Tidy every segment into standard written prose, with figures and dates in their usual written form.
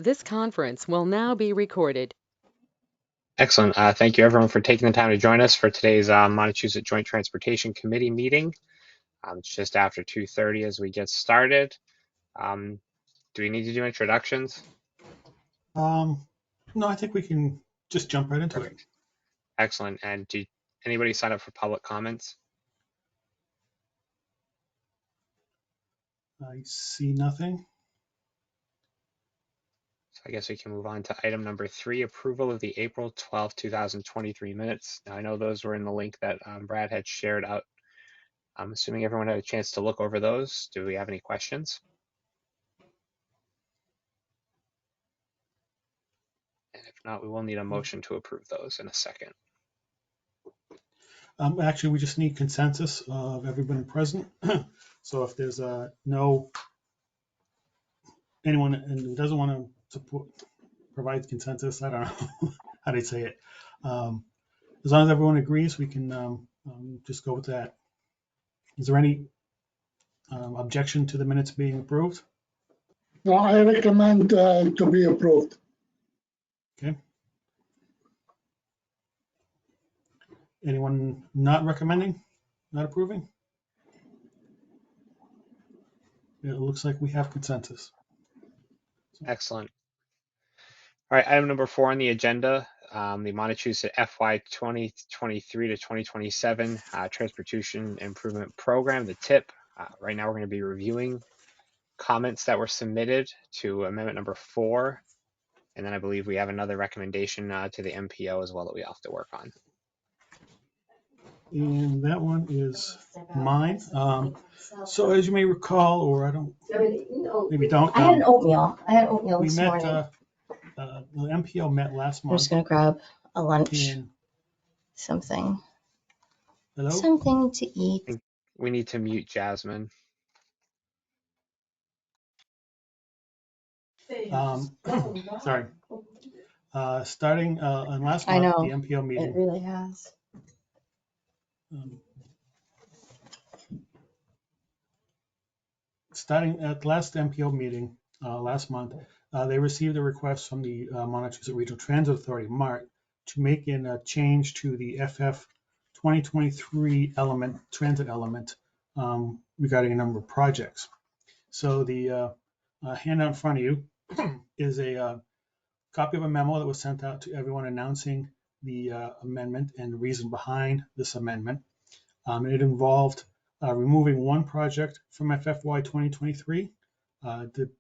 This conference will now be recorded. Excellent. Thank you everyone for taking the time to join us for today's Montachusett Joint Transportation Committee meeting. It's just after 2:30 as we get started. Do we need to do introductions? No, I think we can just jump right into it. Excellent. And did anybody sign up for public comments? I see nothing. So I guess we can move on to item number 3, approval of the April 12th, 2023 minutes. Now I know those were in the link that Brad had shared out. I'm assuming everyone had a chance to look over those. Do we have any questions? And if not, we will need a motion to approve those in a second. Actually, we just need consensus of everybody present. So if there's anyone who doesn't want to support, provide consensus, I don't know how they say it. As long as everyone agrees, we can just go with that. Is there any objection to the minutes being approved? No, I recommend to be approved. Okay. Anyone not recommending, not approving? It looks like we have consensus. Excellent. All right, item number 4 on the agenda, the Montachusett FY 2023 to 2027 Transportation Improvement Program, the TIP. Right now we're going to be reviewing comments that were submitted to amendment number 4. And then I believe we have another recommendation to the MPO as well that we have to work on. And that one is mine. So as you may recall, or I don't, maybe don't. I had an oatmeal. We This met, morning. the MPO met last I'm month. just gonna grab a lunch, And, something hello? to eat. We need to mute Jasmine. Sorry. Starting on last I month, know. the MPO It meeting. really has. Starting at last MPO meeting last month, they received a request from the Montachusett Regional Transit Authority, MART, to make a change to the FF 2023 element, transit element, regarding a number of projects. So the handout in front of you is a copy of a memo that was sent out to everyone announcing the amendment and the reason behind this amendment. It involved removing one project from FFY 2023, the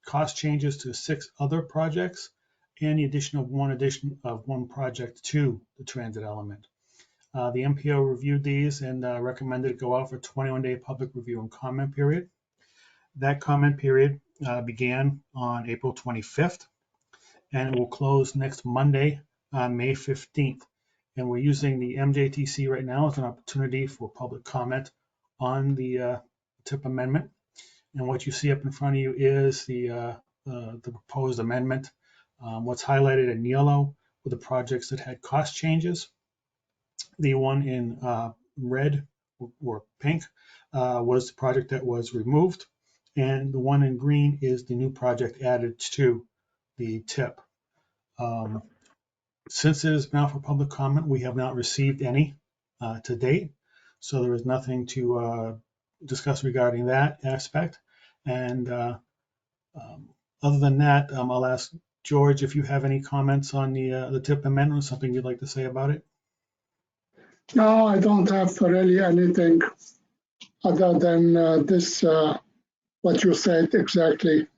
cost changes to 6 other projects, and the addition of one project to the transit element. The MPO reviewed these and recommended it go out for 21-day public review and comment period. That comment period began on April 25th, and it will close next Monday, May 15th. And we're using the MJTC right now as an opportunity for public comment on the TIP amendment. And what you see up in front of you is the proposed amendment. What's highlighted in yellow were the projects that had cost changes. The one in red or pink was the project that was removed. And the one in green is the new project added to the TIP. Since it has been out for public comment, we have not received any to date. So there is nothing to discuss regarding that aspect. And other than that, I'll ask George if you have any comments on the TIP amendment, something you'd like to say about it. No, I don't have really anything other than this, what you said exactly.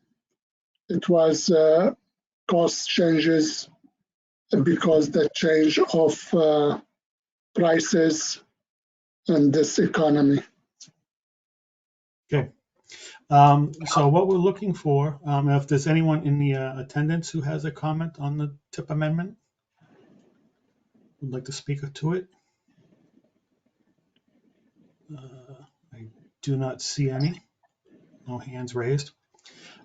It was cost changes because the change of prices in this economy. Okay. So what we're looking for, if there's anyone in the attendance who has a comment on the TIP amendment, would like to speak to it. I do not see any. No hands raised.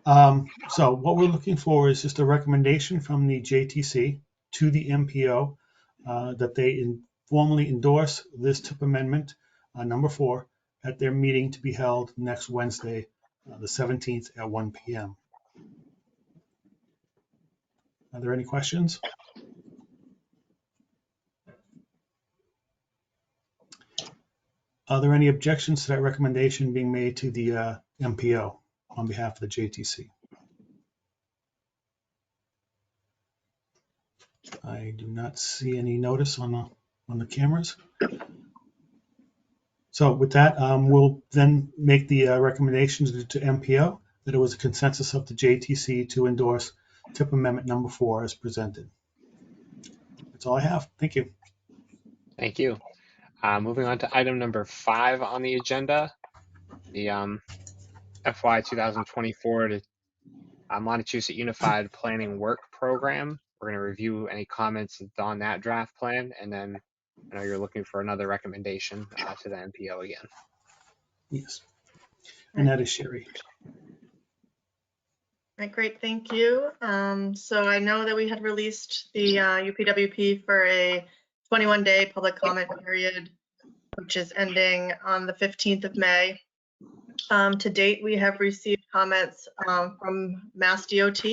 So what we're looking for is just a recommendation from the JTC to the MPO that they formally endorse this TIP amendment, number 4, at their meeting to be held next Wednesday, the 17th at 1 p.m. Are there any questions? Are there any objections to that recommendation being made to the MPO on behalf of the JTC? I do not see any notice on the cameras. So with that, we'll then make the recommendations to MPO that it was a consensus of the JTC to endorse TIP Amendment number 4 as presented. That's all I have. Thank you. Thank you. Moving on to item number 5 on the agenda, the FY 2024 to Montachusett Unified Planning Work Program. We're going to review any comments on that draft plan, and then I know you're looking for another recommendation to the MPO again. Yes. And that is Sherry. Right, great, thank you. So I know that we had released the UPWP for a 21-day public comment period, which is ending on the 15th of May. To date, we have received comments from Mass DOT.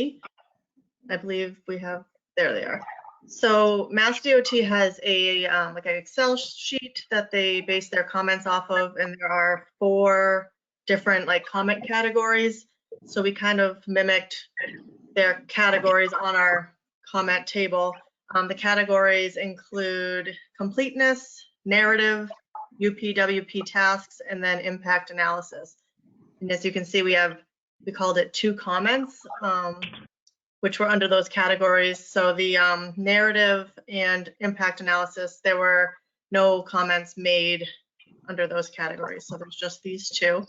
I believe we have, there they are. So Mass DOT has a like an Excel sheet that they base their comments off of, and there are 4 different like comment categories. So we kind of mimicked their categories on our comment table. The categories include completeness, narrative, UPWP tasks, and then impact analysis. And as you can see, we called it 2 comments, which were under those categories. So the narrative and impact analysis, there were no comments made under those categories. So there's just these 2.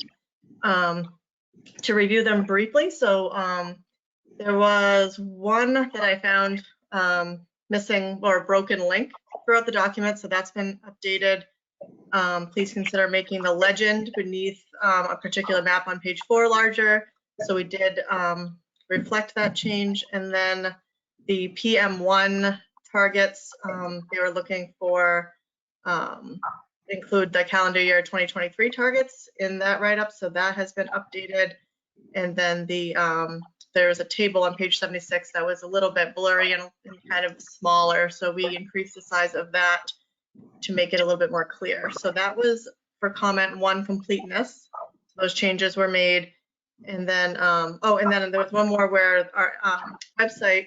To review them briefly, so there was one that I found missing or a broken link throughout the document, so that's been updated. Please consider making the legend beneath a particular map on page 4 larger. So we did reflect that change. And then the PM1 targets, they were looking for include the calendar year 2023 targets in that write-up, so that has been updated. And then there's a table on page 76 that was a little bit blurry and kind of smaller, so we increased the size of that to make it a little bit more clear. So that was for comment 1, completeness. Those changes were made. And then, and then there was one more where our website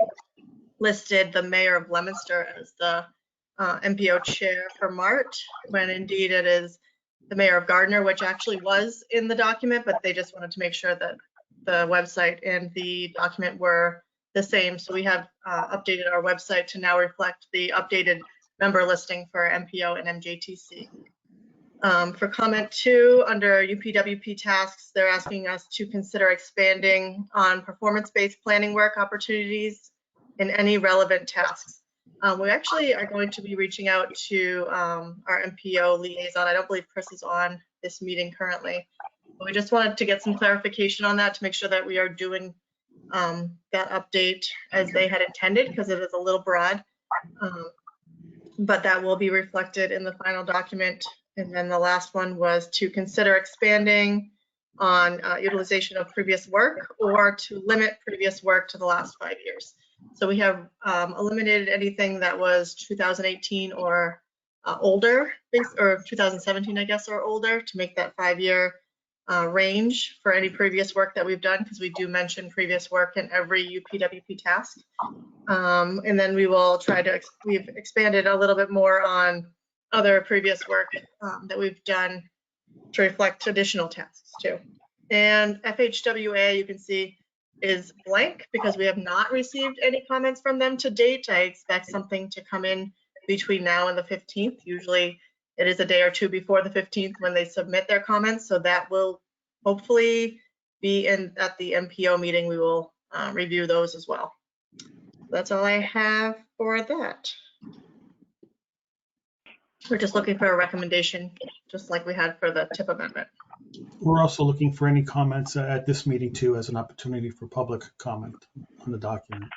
listed the mayor of Leominster as the MPO chair for Mart, when indeed it is the mayor of Gardner, which actually was in the document, but they just wanted to make sure that the website and the document were the same. So we have updated our website to now reflect the updated member listing for MPO and MJTC. For comment 2, under UPWP tasks, they're asking us to consider expanding on performance-based planning work opportunities in any relevant tasks. We actually are going to be reaching out to our MPO liaison. I don't believe Chris is on this meeting currently, but we just wanted to get some clarification on that to make sure that we are doing that update as they had intended, because it is a little broad, but that will be reflected in the final document. And then the last one was to consider expanding on utilization of previous work, or to limit previous work to the last 5 years. So we have eliminated anything that was 2018 or older, or 2017, I guess, or older, to make that 5-year range for any previous work that we've done, because we do mention previous work in every UPWP task. And then we will try to, we've expanded a little bit more on other previous work that we've done to reflect additional tasks too. And FHWA, you can see, is blank because we have not received any comments from them to date. I expect something to come in between now and the 15th. Usually it is a day or 2 before the 15th when they submit their comments. So that will hopefully be at the MPO meeting. We will review those as well. That's all I have for that. We're just looking for a recommendation, just like we had for the TIP amendment. We're also looking for any comments at this meeting too, as an opportunity for public comment on the document.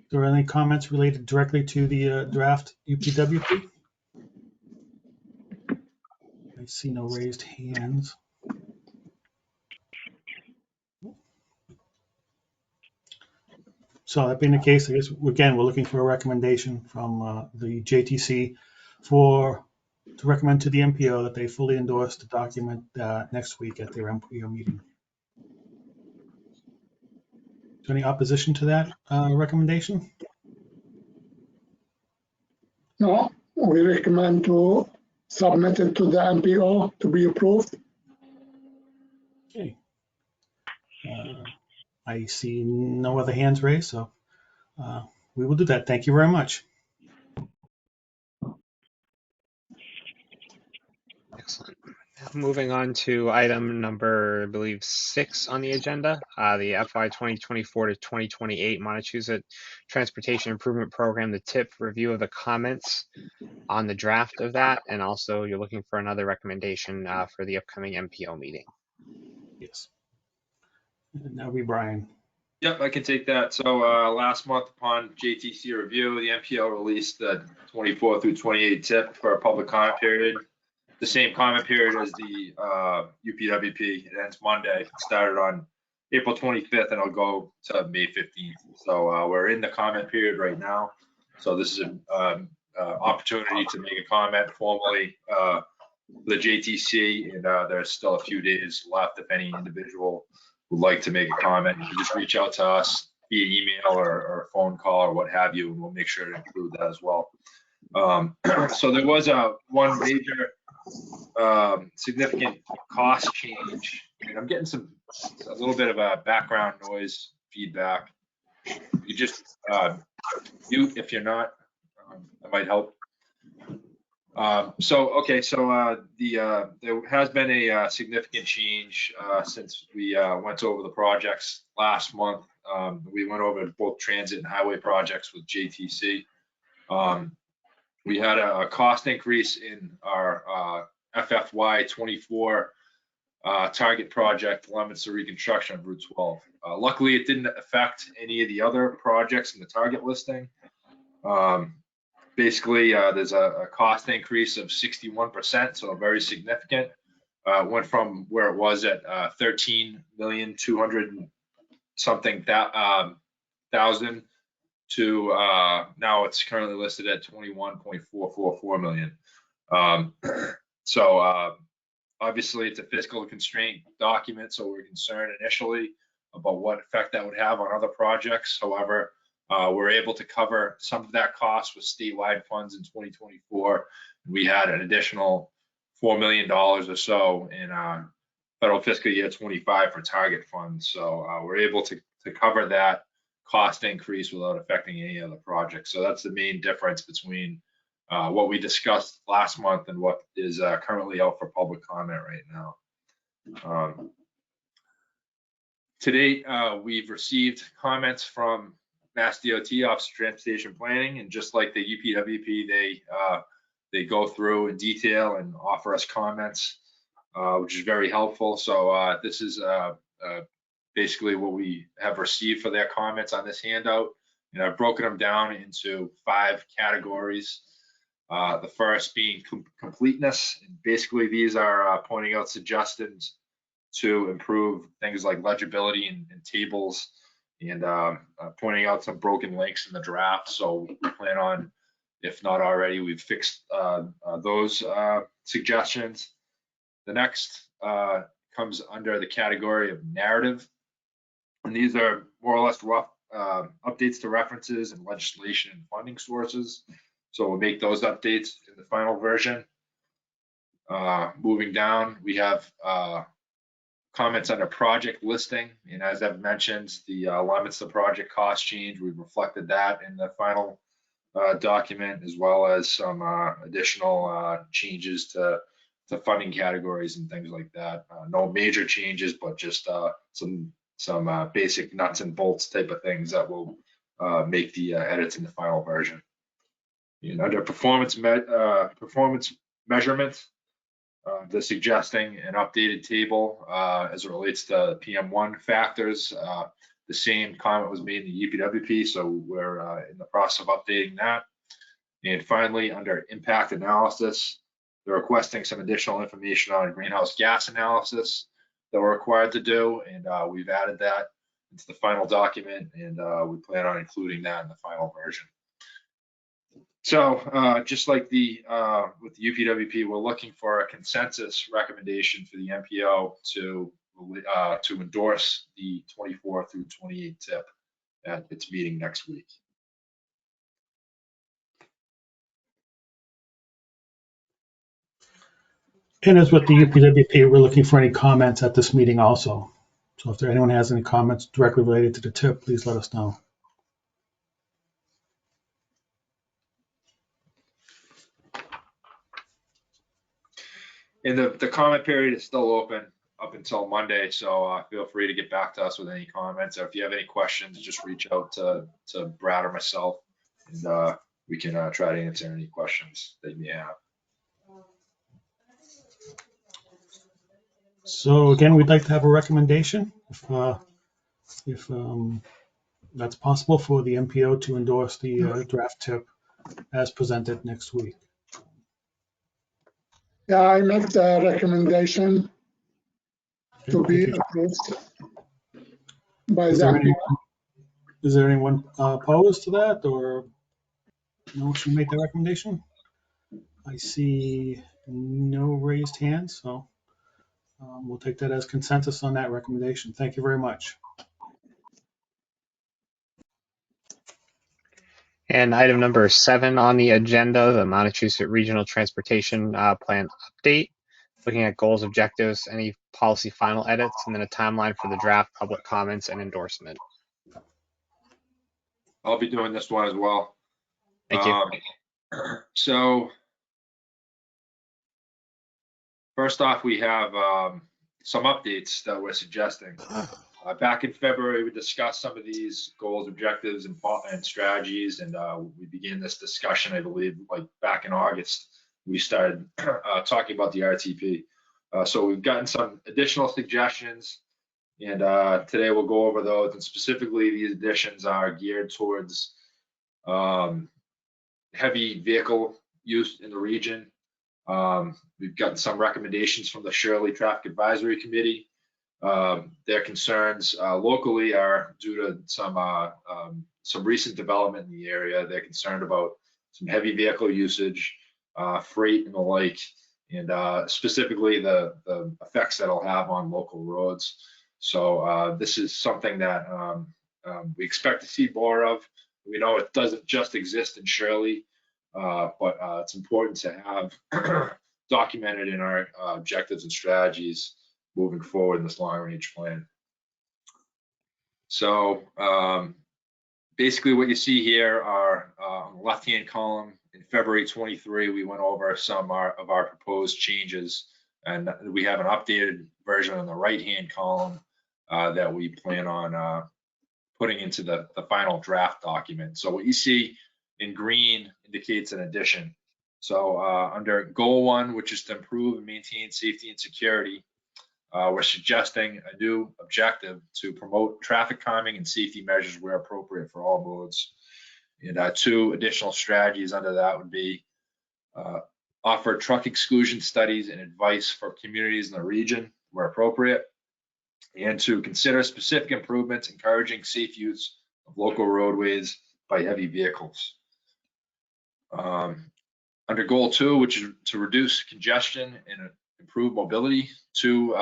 Are there any comments related directly to the draft UPWP? I see no raised hands. So that being the case, I guess, again, we're looking for a recommendation from the JTC to recommend to the MPO that they fully endorse the document next week at their MPO meeting. Is there any opposition to that recommendation? No, we recommend to submit it to the MPO to be approved. Okay. I see no other hands raised, so we will do that. Thank you very much. Excellent. Moving on to item number, I believe, 6 on the agenda, the FY 2024 to 2028 Montachusett Transportation Improvement Program, the TIP review of the comments on the draft of that, and also you're looking for another recommendation for the upcoming MPO meeting. Yes. And that'll be Brian. Yep, I can take that. So last month upon JTC review, the MPO released the 24 through 28 tip for a public comment period. The same comment period as the UPWP. It ends Monday. It started on April 25th and it'll go to May 15th. So we're in the comment period right now. So this is an opportunity to make a comment formally for the JTC, and there's still a few days left if any individual would like to make a comment. You can just reach out to us via email or a phone call or what have you, and we'll make sure to include that as well. So there was one major significant cost change, and I'm getting a little bit of a background noise feedback. You just mute if you're not. That might help. So there has been a significant change since we went over the projects last month. We went over both transit and highway projects with JTC. We had a cost increase in our FFY 24 target project, limits of reconstruction of Route 12. Luckily, it didn't affect any of the other projects in the target listing. Basically, there's a cost increase of 61%, so very significant. Went from where it was at 13,200,000 something thousand to now it's currently listed at 21.444 million. So obviously it's a fiscal constraint document, so we're concerned initially about what effect that would have on other projects. However, we're able to cover some of that cost with statewide funds in 2024. We had an additional $4 million or so in federal fiscal year 25 for target funds. So we're able to cover that cost increase without affecting any other projects. So that's the main difference between what we discussed last month and what is currently out for public comment right now. To date, we've received comments from Mass DOT, Office of Transportation Planning, and just like the UPWP, they go through in detail and offer us comments, which is very helpful. So this is basically what we have received for their comments on this handout. And I've broken them down into 5 categories. The first being completeness. And basically, these are pointing out suggestions to improve things like legibility and tables, and pointing out some broken links in the draft. So we plan on, if not already, we've fixed those suggestions. The next comes under the category of narrative. And these are more or less rough updates to references and legislation and funding sources. So we'll make those updates in the final version. Moving down, we have comments under project listing. And as I've mentioned, the limits of project cost change, we've reflected that in the final document, as well as some additional changes to funding categories and things like that. No major changes, but just some basic nuts and bolts type of things that will make the edits in the final version. And under performance measurement, they're suggesting an updated table as it relates to PM1 factors. The same comment was made in the UPWP, so we're in the process of updating that. And finally, under impact analysis, they're requesting some additional information on greenhouse gas analysis that we're required to do, and we've added that into the final document, and we plan on including that in the final version. So just like with the UPWP, we're looking for a consensus recommendation for the MPO to endorse the 24 through 28 tip at its meeting next week. And as with the UPWP, we're looking for any comments at this meeting also. So if anyone has any comments directly related to the tip, please let us know. And the comment period is still open up until Monday, so feel free to get back to us with any comments. Or if you have any questions, just reach out to Brad or myself, and we can try to answer any questions that you may have. So again, we'd like to have a recommendation, if that's possible, for the MPO to endorse the draft tip as presented next week. Yeah, I make the recommendation to Okay, be thank you. approved by Is the there anyone opposed to that, or no one should make the recommendation? I see no raised hands, so we'll take that as consensus on that recommendation. Thank you very much. And item number 7 on the agenda, the Montachusett Regional Transportation Plan update, looking at goals, objectives, any policy final edits, and then a timeline for the draft, public comments, and endorsement. I'll be doing this one as well. Thank you. So first off, we have some updates that we're suggesting. Back in February, we discussed some of these goals, objectives, and strategies, and we began this discussion, I believe, like back in August. We started talking about the RTP. So we've gotten some additional suggestions, and today we'll go over those. And specifically, these additions are geared towards heavy vehicle use in the region. We've gotten some recommendations from the Shirley Traffic Advisory Committee. Their concerns locally are due to some recent development in the area. They're concerned about some heavy vehicle usage, freight and the like, and specifically the effects that it'll have on local roads. So this is something that we expect to see more of. We know it doesn't just exist in Shirley, but it's important to have documented in our objectives and strategies moving forward in this long-range plan. So basically what you see here are on the left-hand column, in February 23, we went over some of our proposed changes, and we have an updated version on the right-hand column that we plan on putting into the final draft document. So what you see in green indicates an addition. So under goal 1, which is to improve and maintain safety and security, we're suggesting a new objective to promote traffic calming and safety measures where appropriate for all modes. And 2 additional strategies under that would be offer truck exclusion studies and advice for communities in the region where appropriate, and to consider specific improvements encouraging safe use of local roadways by heavy vehicles. Under goal 2, which is to reduce congestion and improve mobility, 2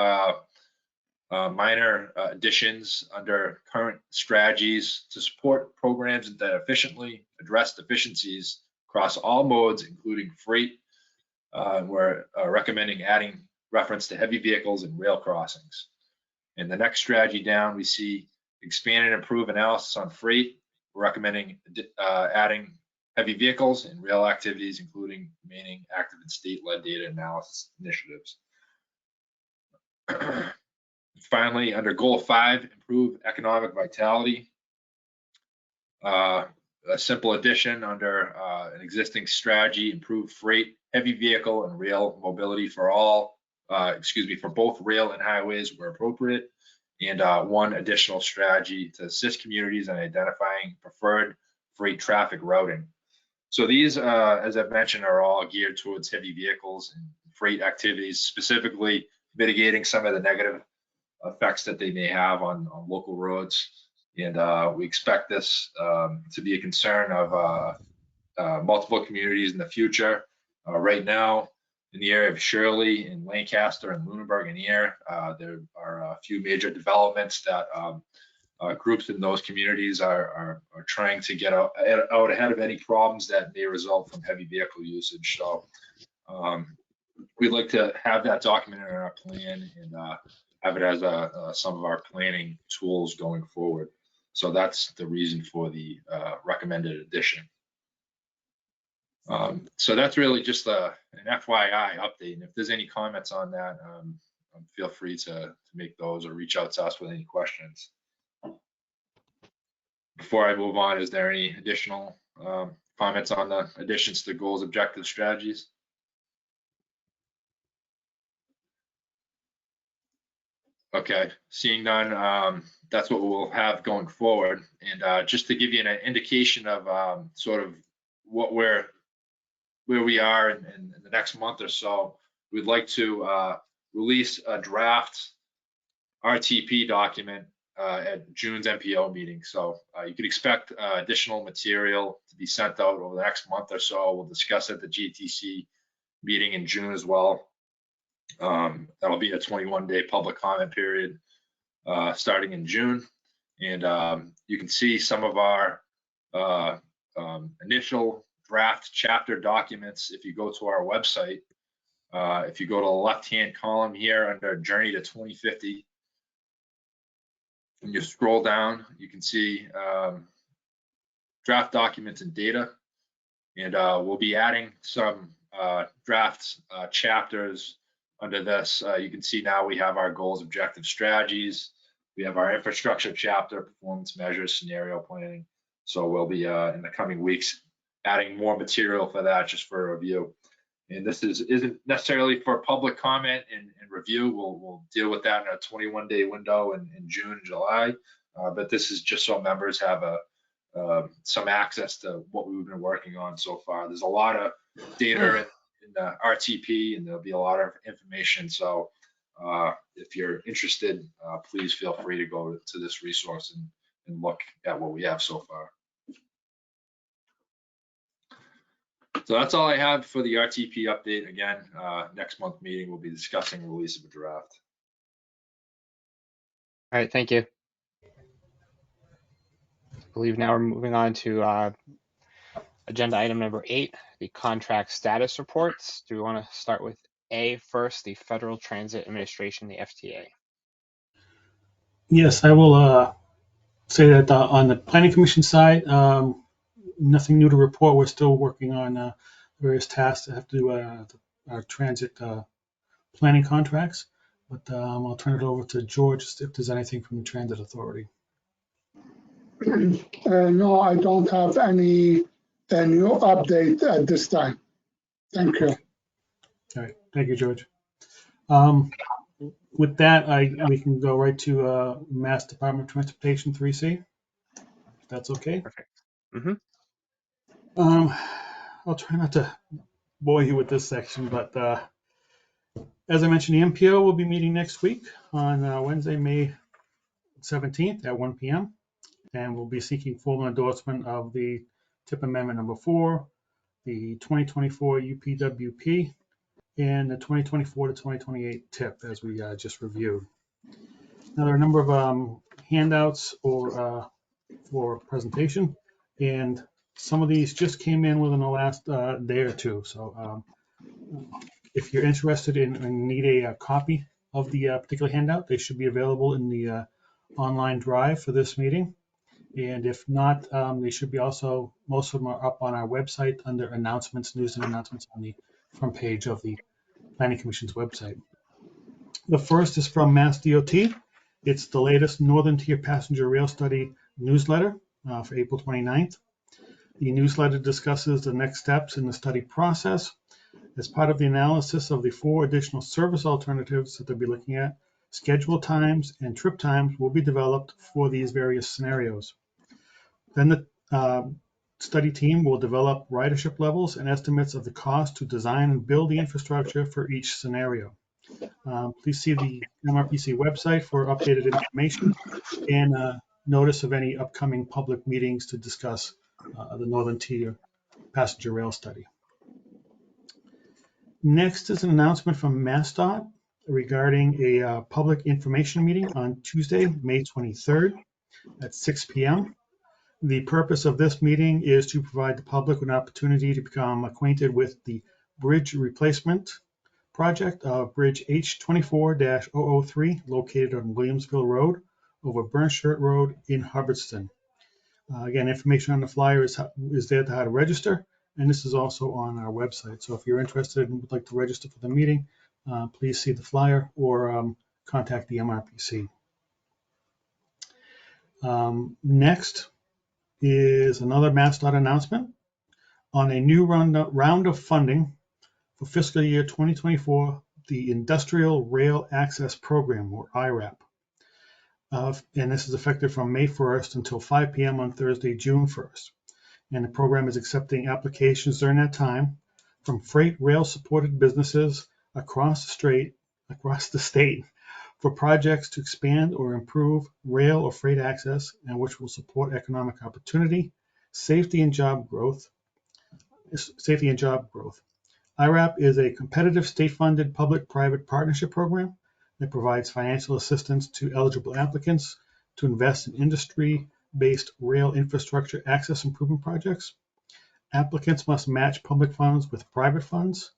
minor additions under current strategies to support programs that efficiently address deficiencies across all modes, including freight. We're recommending adding reference to heavy vehicles and rail crossings. In the next strategy down, we see expand and improve analysis on freight. We're recommending adding heavy vehicles and rail activities, including remaining active in state-led data analysis initiatives. Finally, under goal 5, improve economic vitality. A simple addition under an existing strategy, improve freight, heavy vehicle, and rail mobility for all, for both rail and highways where appropriate, and 1 additional strategy to assist communities in identifying preferred freight traffic routing. So these, as I've mentioned, are all geared towards heavy vehicles and freight activities, specifically mitigating some of the negative effects that they may have on local roads. And we expect this to be a concern of multiple communities in the future. Right now, in the area of Shirley and Lancaster and Lunenburg and Air, there are a few major developments that groups in those communities are trying to get out ahead of any problems that may result from heavy vehicle usage. So we'd like to have that documented in our plan and have it as some of our planning tools going forward. So that's the reason for the recommended addition. So that's really just an FYI update. And if there's any comments on that, feel free to make those or reach out to us with any questions. Before I move on, is there any additional comments on the additions to goals, objectives, strategies? Okay, seeing none, that's what we'll have going forward. And just to give you an indication of sort of where we are in the next month or so, we'd like to release a draft RTP document at June's MPO meeting. So you can expect additional material to be sent out over the next month or so. We'll discuss at the GTC meeting in June as well. That'll be a 21-day public comment period starting in June. And you can see some of our initial draft chapter documents if you go to our website. If you go to the left-hand column here under Journey to 2050, and you scroll down, you can see draft documents and data. And we'll be adding some draft chapters under this. You can see now we have our goals, objectives, strategies. We have our infrastructure chapter, performance measures, scenario planning. So we'll be in the coming weeks adding more material for that just for review. And this isn't necessarily for public comment and review. We'll deal with that in a 21-day window in June and July. But this is just so members have some access to what we've been working on so far. There's a lot of data in the RTP, and there'll be a lot of information. So if you're interested, please feel free to go to this resource and look at what we have so far. So that's all I have for the RTP update. Again, next month meeting, we'll be discussing the release of a draft. All right, thank you. I believe now we're moving on to agenda item number 8, the contract status reports. Do we want to start with A first, the Federal Transit Administration, the FTA? Yes, I will say that on the Planning Commission side, nothing new to report. We're still working on various tasks that have to do our transit planning contracts. But I'll turn it over to George if there's anything from the Transit Authority. No, I don't have any new update at this time. Thank you. All right, thank you, George. With that, we can go right to Mass Department of Transportation 3C. If that's okay. Perfect. Mm-hmm. I'll try not to bore you with this section, but as I mentioned, the MPO will be meeting next week on Wednesday, May 17th at 1 p.m. And we'll be seeking formal endorsement of the TIP Amendment number 4, the 2024 UPWP, and the 2024 to 2028 TIP, as we just reviewed. Now, there are a number of handouts for presentation, and some of these just came in within the last day or two. So if you're interested and need a copy of the particular handout, they should be available in the online drive for this meeting. And if not, they should be also, most of them are up on our website under announcements, news and announcements on the front page of the Planning Commission's website. The first is from Mass DOT. It's the latest Northern Tier Passenger Rail Study newsletter for April 29th. The newsletter discusses the next steps in the study process. As part of the analysis of the 4 additional service alternatives that they'll be looking at, schedule times and trip times will be developed for these various scenarios. Then the study team will develop ridership levels and estimates of the cost to design and build the infrastructure for each scenario. Please see the MRPC website for updated information. And notice of any upcoming public meetings to discuss the Northern Tier passenger rail study. Next is an announcement from MassDOT regarding a public information meeting on Tuesday, May 23rd at 6 p.m. The purpose of this meeting is to provide the public an opportunity to become acquainted with the bridge replacement project of Bridge H24-003 located on Williamsville Road over Burnshirt Road in Hubbardston. Again, information on the flyer is there to how to register, and this is also on our website. So if you're interested and would like to register for the meeting, please see the flyer or contact the MRPC. Next is another MassDOT announcement on a new round of funding for fiscal year 2024, the Industrial Rail Access Program, or IRAP. And this is effective from May 1st until 5 p.m. on Thursday, June 1st. And the program is accepting applications during that time from freight rail supported businesses across the state for projects to expand or improve rail or freight access and which will support economic opportunity, safety and job growth. IRAP is a competitive state-funded public-private partnership program that provides financial assistance to eligible applicants to invest in industry-based rail infrastructure access improvement projects. Applicants must match public funds with private funds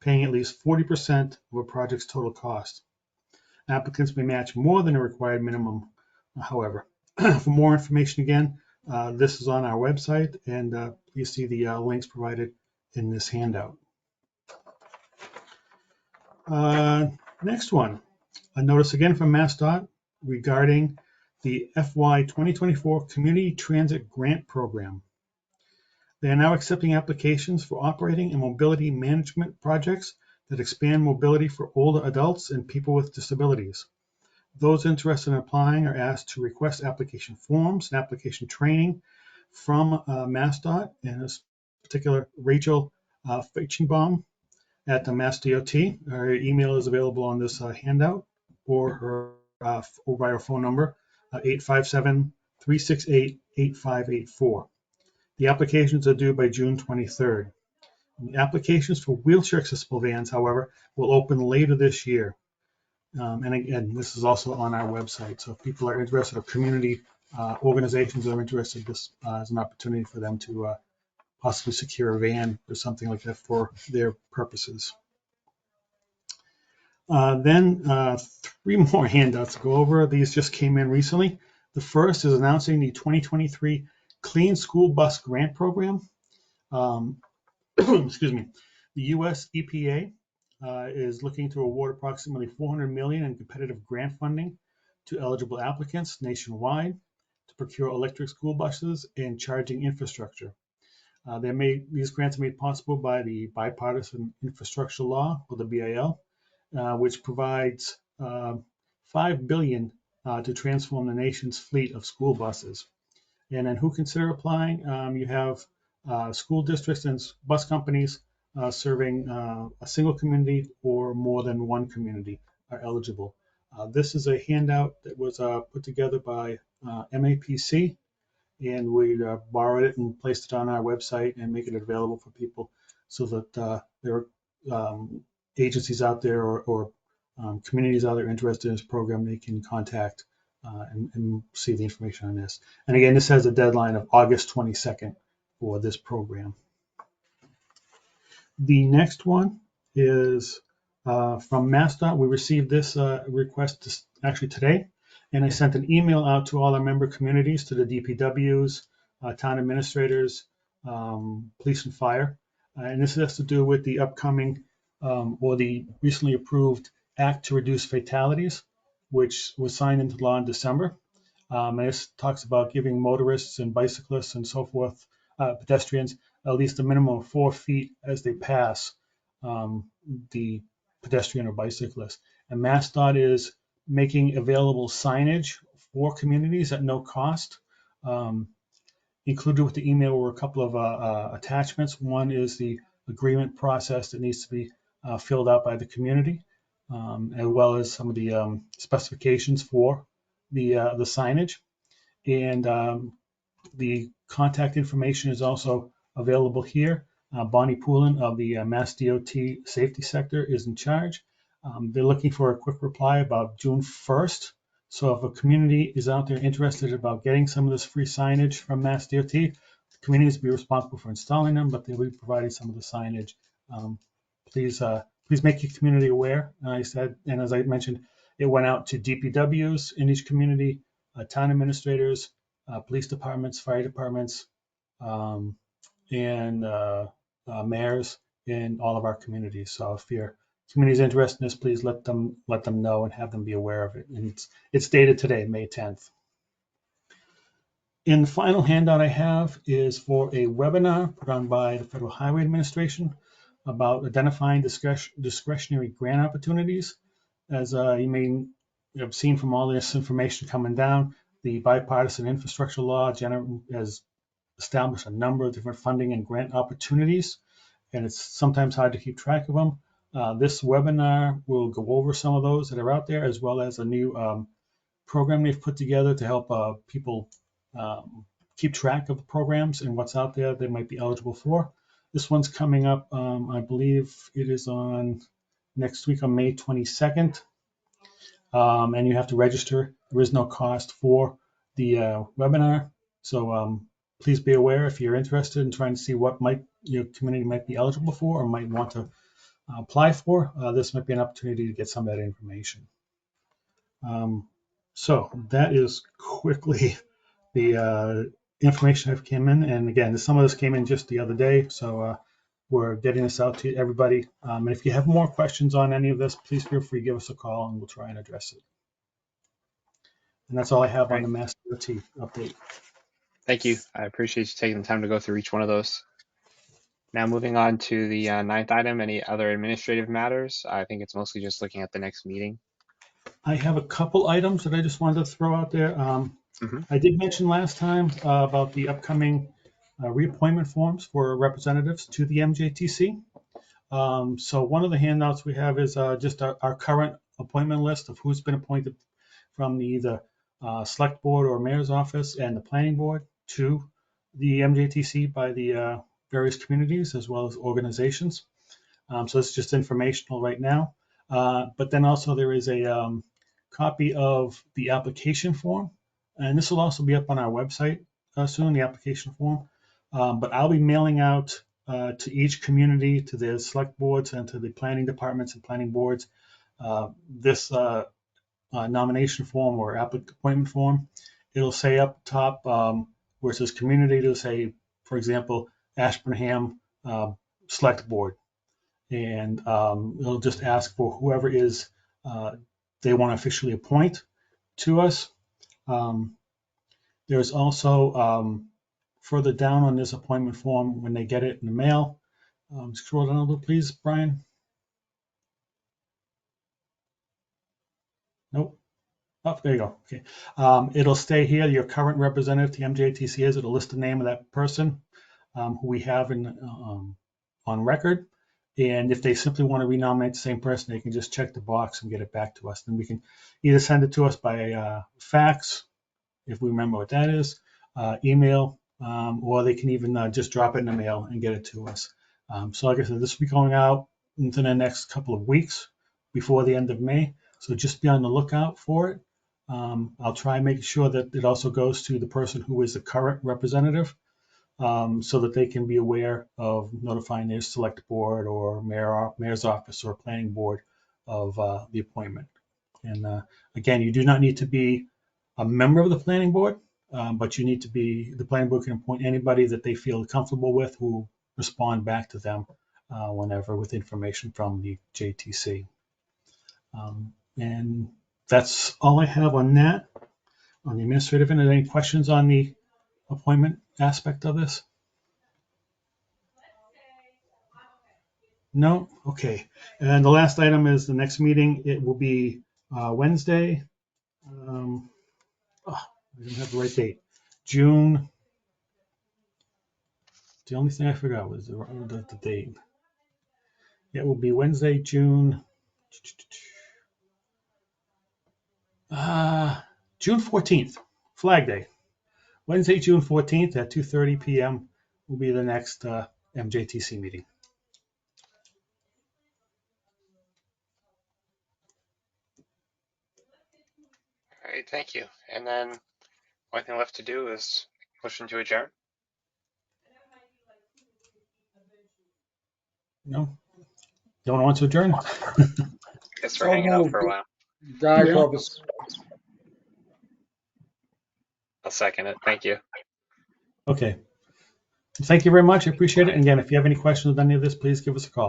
paying at least 40% of a project's total cost. Applicants may match more than a required minimum, however. For more information, again, this is on our website, and please see the links provided in this handout. Next one, a notice again from MassDOT regarding the FY 2024 Community Transit Grant Program. They are now accepting applications for operating and mobility management projects that expand mobility for older adults and people with disabilities. Those interested in applying are asked to request application forms and application training from MassDOT, and this particular Rachel Feichenbaum at the MassDOT. Her email is available on this handout, or by her phone number, 857-368-8584. The applications are due by June 23rd. The applications for wheelchair accessible vans, however, will open later this year. And again, this is also on our website. So if people are interested, or community organizations are interested, this is an opportunity for them to possibly secure a van or something like that for their purposes. Then three more handouts to go over. These just came in recently. The first is announcing the 2023 Clean School Bus Grant Program. Excuse me. The U.S. EPA is looking to award approximately $400 million in competitive grant funding to eligible applicants nationwide to procure electric school buses and charging infrastructure. These grants are made possible by the Bipartisan Infrastructure Law, or the BIL, which provides $5 billion to transform the nation's fleet of school buses. And then who consider applying? You have school districts and bus companies serving a single community or more than one community are eligible. This is a handout that was put together by MAPC, and we borrowed it and placed it on our website and make it available for people so that there are agencies out there or communities out there interested in this program, they can contact and see the information on this. And again, this has a deadline of August 22nd for this program. The next one is from MassDOT. We received this request actually today, and I sent an email out to all our member communities, to the DPWs, town administrators, police and fire. And this has to do with the upcoming or the recently approved Act to Reduce Fatalities, which was signed into law in December. And this talks about giving motorists and bicyclists and so forth, pedestrians, at least a minimum of 4 feet as they pass the pedestrian or bicyclist. And MassDOT is making available signage for communities at no cost. Included with the email were a couple of attachments. One is the agreement process that needs to be filled out by the community, as well as some of the specifications for the signage. And the contact information is also available here. Bonnie Poulin of the Mass DOT Safety Sector is in charge. They're looking for a quick reply about June 1st. So if a community is out there interested about getting some of this free signage from Mass DOT, the communities will be responsible for installing them, but they'll be providing some of the signage. Please make your community aware. I said, and as I mentioned, it went out to DPWs in each community, town administrators, police departments, fire departments, and mayors in all of our communities. So if your community is interested in this, please let them know and have them be aware of it. And it's dated today, May 10th. And the final handout I have is for a webinar put on by the Federal Highway Administration about identifying discretionary grant opportunities. As you may have seen from all this information coming down, the bipartisan infrastructure law has established a number of different funding and grant opportunities, and it's sometimes hard to keep track of them. This webinar will go over some of those that are out there, as well as a new program they've put together to help people keep track of the programs and what's out there they might be eligible for. This one's coming up, I believe it is on next week on May 22nd, and you have to register. There is no cost for the webinar, so please be aware if you're interested in trying to see what your community might be eligible for or might want to apply for. This might be an opportunity to get some of that information. So that is quickly the information that came in. And again, some of this came in just the other day, so we're getting this out to everybody. And if you have more questions on any of this, please feel free to give us a call and we'll try and address it. And that's all I have on the Mass DOT update. Thank you. I appreciate you taking the time to go through each one of those. Now moving on to the ninth item, any other administrative matters? I think it's mostly just looking at the next meeting. I have a couple items that I just wanted to throw out there. I did mention last time about the upcoming reappointment forms for representatives to the MJTC. So one of the handouts we have is just our current appointment list of who's been appointed from the select board or mayor's office and the planning board to the MJTC by the various communities as well as organizations. So it's just informational right now. But then also there is a copy of the application form, and this will also be up on our website soon, the application form. But I'll be mailing out to each community, to the select boards and to the planning departments and planning boards, this nomination form or appointment form. It'll say up top where it says community, it'll say, for example, Ashburnham Select Board. And it'll just ask for whoever is they want to officially appoint to us. There's also further down on this appointment form when they get it in the mail. Scroll down a little, please, Brian. Nope. Oh, there you go. Okay. It'll stay here. Your current representative to MJTC is. It'll list the name of that person who we have on record. And if they simply want to renominate the same person, they can just check the box and get it back to us. Then we can either send it to us by fax, if we remember what that is, email, or they can even just drop it in the mail and get it to us. So like I said, this will be going out within the next couple of weeks before the end of May. So just be on the lookout for it. I'll try and make sure that it also goes to the person who is the current representative, so that they can be aware of notifying their select board or mayor's office or planning board of the appointment. And again, you do not need to be a member of the planning board, but you need to be, the planning board can appoint anybody that they feel comfortable with who will respond back to them whenever with information from the JTC. And that's all I have on that, on the administrative end. Any questions on the appointment aspect of this? No? Okay. And the last item is the next meeting. It will be Wednesday. I didn't have the right date. June. The only thing I forgot was the date. It will be Wednesday, June June 14th, Flag Day. Wednesday, June 14th at 2:30 p.m. will be the next MJTC meeting. All right, thank you. And then only thing left to do is motion to adjourn. No? Don't want to adjourn? Guess we're hanging out for a while. Guy Yeah. Corbus. I'll second it. Thank you. Okay. Thank you very much. I appreciate it. And again, if you have any questions with any of this, please give us a call.